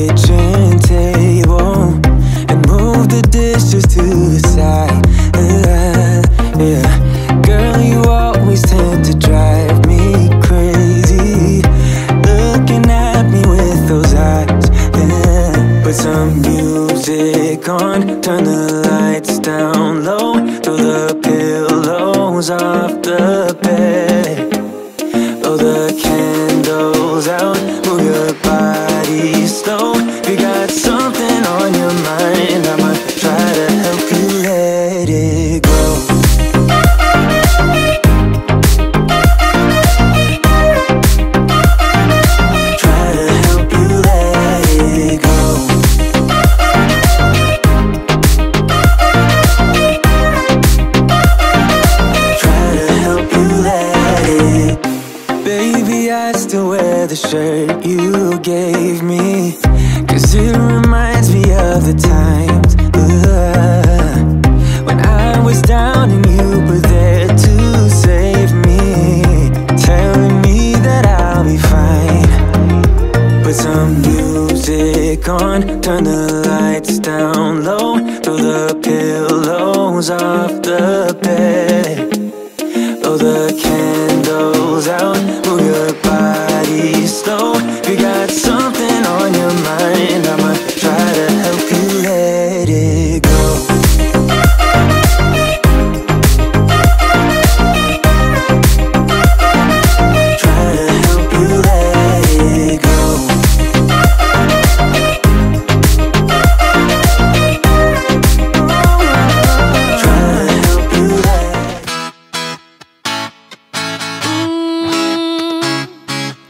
kitchen table and move the dishes to the side. Yeah, girl, you always tend to drive me crazy, looking at me with those eyes. Yeah, put some music on, turn the lights down low, throw the pillows off the bed, blow the candles out, move your body slow. If you got something on your mind, I'ma try to help you let it go. Try to help you let it go. Try to help you let it. Baby, I still wear the shirt you gave me, 'cause it reminds me of the times when I was down and you were there to save me, telling me that I'll be fine. Put some music on, turn the lights down low, throw the pillows off the bed, blow the candles out, move your body slow. If you got something on your mind, I'ma try to help you let it go. Try to help you let it go. Try to help you let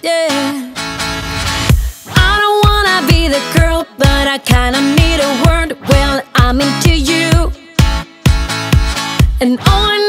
Yeah. I don't wanna be the girl, but I kinda need a word. Well, I'm into you, and all I